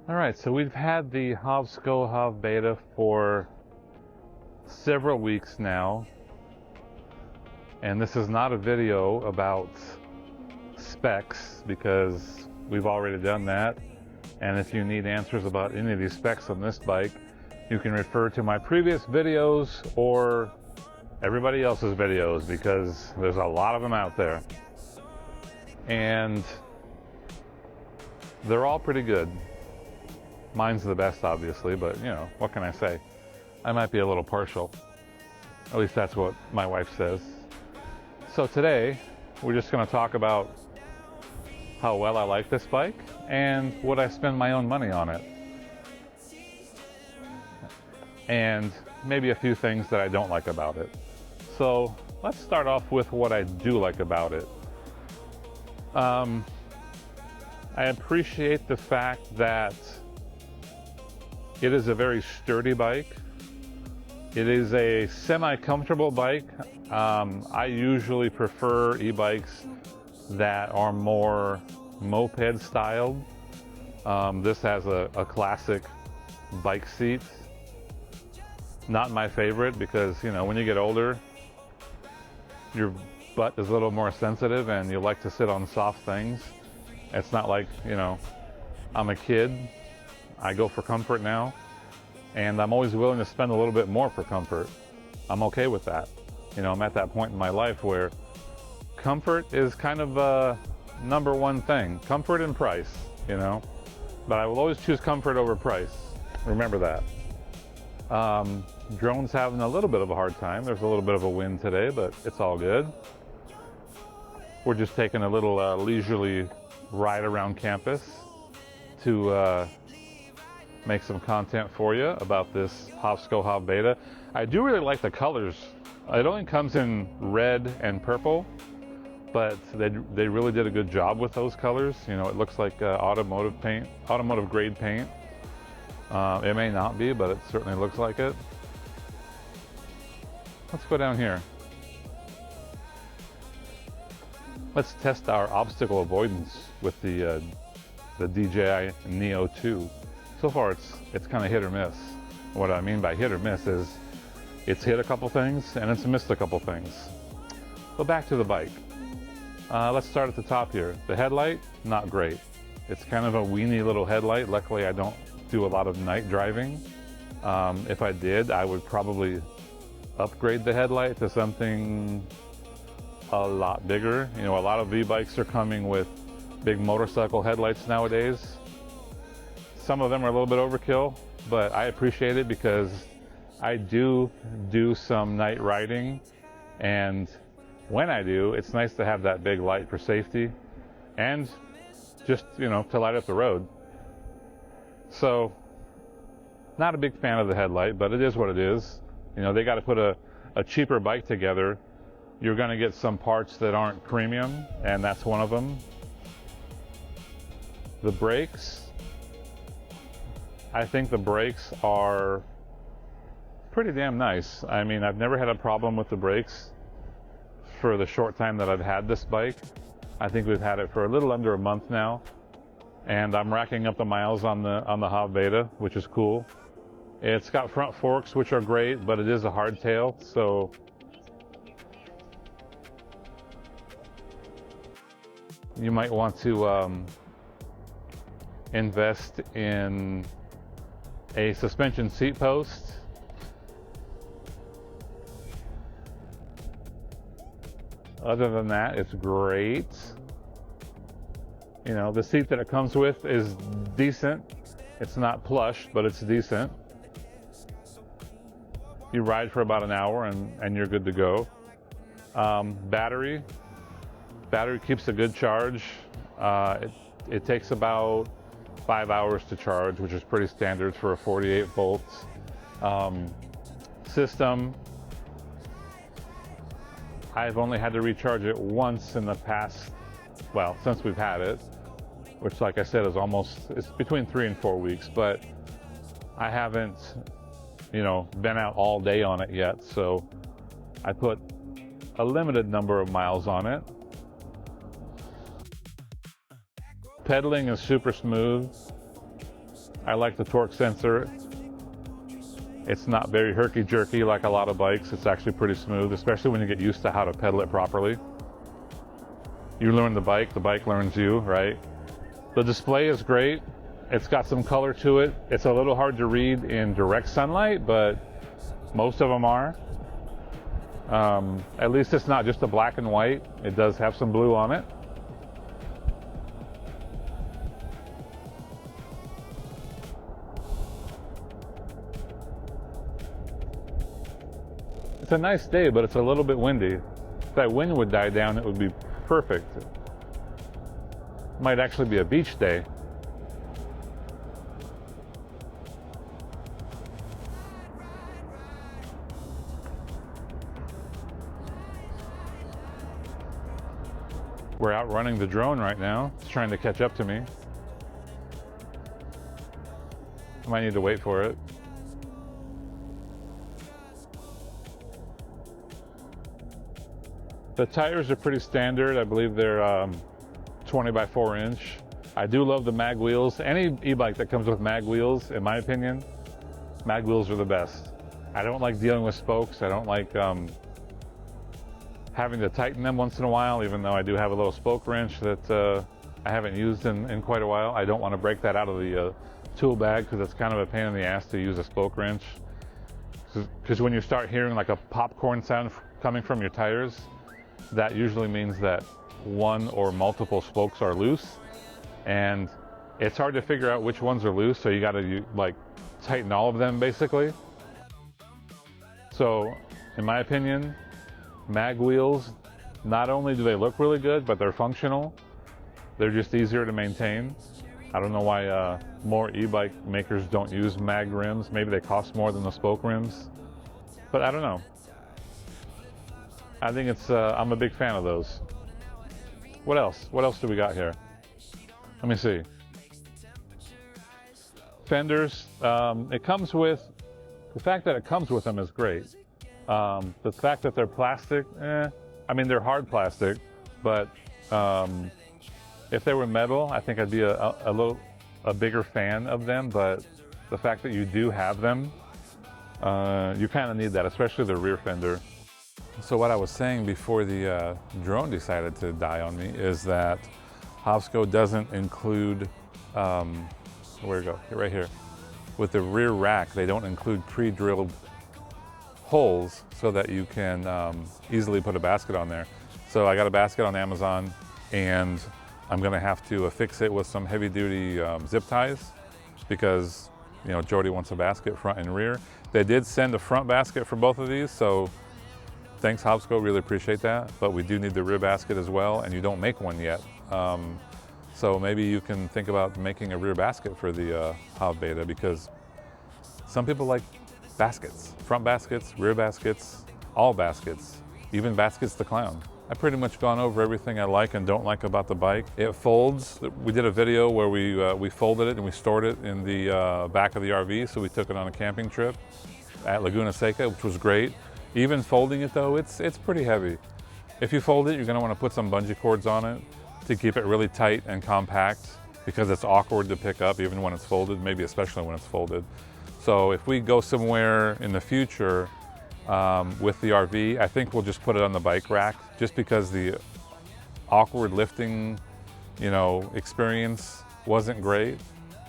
Alright, so we've had the HOVSCO HovBeta for several weeks now, and this is not a video about specs because we've already done that. And if you need answers about any of these specs on this bike, you can refer to my previous videos or everybody else's videos because there's a lot of them out there. And they're all pretty good. Mine's the best, obviously, but you know, what can I say? I might be a little partial. At least that's what my wife says. So today, we're just going to talk about how well I like this bike and would I spend my own money on it. And maybe a few things that I don't like about it. So let's start off with what I do like about it. I appreciate the fact that it is a very sturdy bike. It is a semi-comfortable bike. I usually prefer e-bikes that are more moped styled. This has a classic bike seat. Not my favorite because, you know, when you get older, your butt is a little more sensitive and you like to sit on soft things. It's not like, you know, I'm a kid. I go for comfort now, and I'm always willing to spend a little bit more for comfort. I'm okay with that. You know, I'm at that point in my life where comfort is kind of a number one thing. Comfort and price, you know. But I will always choose comfort over price. Remember that. Drone's having a little bit of a hard time. There's a little bit of a wind today, but it's all good. We're just taking a little leisurely ride around campus to make some content for you about this HOVSCO HovBeta. I do really like the colors. It only comes in red and purple, but they really did a good job with those colors. You know, it looks like automotive paint, automotive grade paint. It may not be, but it certainly looks like it. Let's go down here. Let's test our obstacle avoidance with the DJI Neo 2. So far, it's kind of hit or miss. What I mean by hit or miss is it's hit a couple things and it's missed a couple things. But back to the bike. Let's start at the top here. The headlight, not great. It's kind of a weenie little headlight. Luckily, I don't do a lot of night driving. If I did, I would probably upgrade the headlight to something a lot bigger. You know, a lot of V-bikes are coming with big motorcycle headlights nowadays. Some of them are a little bit overkill, but I appreciate it because I do some night riding, and when I do, it's nice to have that big light for safety and just, you know, to light up the road. So, not a big fan of the headlight, but it is what it is. You know, they got to put a cheaper bike together. You're going to get some parts that aren't premium, and that's one of them. The brakes. I think the brakes are pretty damn nice. I mean, I've never had a problem with the brakes for the short time that I've had this bike. I think we've had it for a little under a month now, and I'm racking up the miles on the HovBeta, which is cool. It's got front forks, which are great, but it is a hardtail, so you might want to invest in a suspension seat post. Other than that, it's great. You know, the seat that it comes with is decent. It's not plush, but it's decent. You ride for about an hour and you're good to go. Battery keeps a good charge. It takes about 5 hours to charge, which is pretty standard for a 48 volts system. I've only had to recharge it once in the past, well, since we've had it, which, like I said, it's between 3 and 4 weeks, but I haven't, you know, been out all day on it yet, so I put a limited number of miles on it. Pedaling is super smooth. I like the torque sensor. It's not very herky-jerky like a lot of bikes. It's actually pretty smooth, especially when you get used to how to pedal it properly. You learn the bike learns you, right? The display is great. It's got some color to it. It's a little hard to read in direct sunlight, but most of them are. At least it's not just a black and white. It does have some blue on it. It's a nice day, but it's a little bit windy. If that wind would die down, it would be perfect. Might actually be a beach day. We're outrunning the drone right now. It's trying to catch up to me. I might need to wait for it. The tires are pretty standard. I believe they're 20 by 4 inch. I do love the mag wheels. Any e-bike that comes with mag wheels, in my opinion, mag wheels are the best. I don't like dealing with spokes. I don't like having to tighten them once in a while, even though I do have a little spoke wrench that I haven't used in quite a while. I don't want to break that out of the tool bag because it's kind of a pain in the ass to use a spoke wrench. Because when you start hearing like a popcorn sound coming from your tires, that usually means that one or multiple spokes are loose, and it's hard to figure out which ones are loose, so you got to like tighten all of them basically. So in my opinion, mag wheels, not only do they look really good, but they're functional. They're just easier to maintain. I don't know why more e-bike makers don't use mag rims. Maybe they cost more than the spoke rims, but I don't know. I think it's, I'm a big fan of those. What else? What else do we got here? Let me see. Fenders, it comes with, the fact that it comes with them is great. The fact that they're plastic, I mean, they're hard plastic, but if they were metal, I think I'd be a bigger fan of them, but the fact that you do have them, you kind of need that, especially the rear fender. So what I was saying before the drone decided to die on me is that HOVSCO doesn't include, where to go? Right here. With the rear rack, they don't include pre-drilled holes so that you can easily put a basket on there. So I got a basket on Amazon, and I'm gonna have to affix it with some heavy-duty zip ties because, you know, Jody wants a basket front and rear. They did send a front basket for both of these, so thanks HOVSCO, really appreciate that. But we do need the rear basket as well, and you don't make one yet. So maybe you can think about making a rear basket for the HovBeta, because some people like baskets, front baskets, rear baskets, all baskets, even baskets to clown. I've pretty much gone over everything I like and don't like about the bike. It folds. We did a video where we folded it and we stored it in the back of the RV, so we took it on a camping trip at Laguna Seca, which was great. Even folding it though, it's pretty heavy. If you fold it, you're gonna wanna put some bungee cords on it to keep it really tight and compact, because it's awkward to pick up even when it's folded, maybe especially when it's folded. So if we go somewhere in the future with the RV, I think we'll just put it on the bike rack, just because the awkward lifting, you know, experience wasn't great.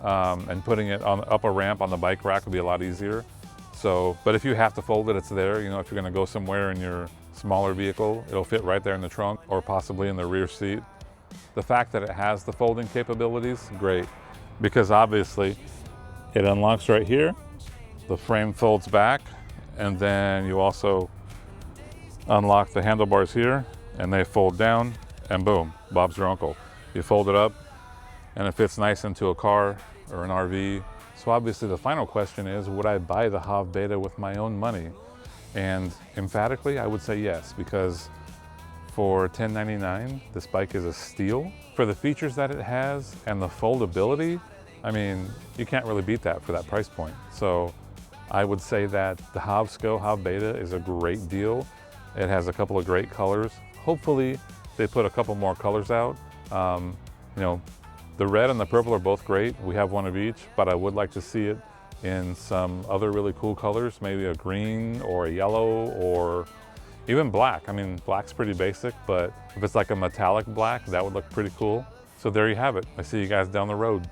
And putting it up a ramp on the bike rack would be a lot easier. So, but if you have to fold it, it's there. You know, if you're gonna go somewhere in your smaller vehicle, it'll fit right there in the trunk or possibly in the rear seat. The fact that it has the folding capabilities, great. Because obviously it unlocks right here, the frame folds back, and then you also unlock the handlebars here and they fold down, and boom, Bob's your uncle. You fold it up and it fits nice into a car or an RV. So obviously the final question is, would I buy the HovBeta with my own money? And emphatically, I would say yes, because for $10.99, this bike is a steal. For the features that it has and the foldability, I mean, you can't really beat that for that price point. So I would say that the HOVSCO HovBeta is a great deal. It has a couple of great colors. Hopefully they put a couple more colors out. You know, The red and the purple are both great. We have one of each, but I would like to see it in some other really cool colors, maybe a green or a yellow or even black. I mean, black's pretty basic, but if it's like a metallic black, that would look pretty cool. So there you have it. I see you guys down the road.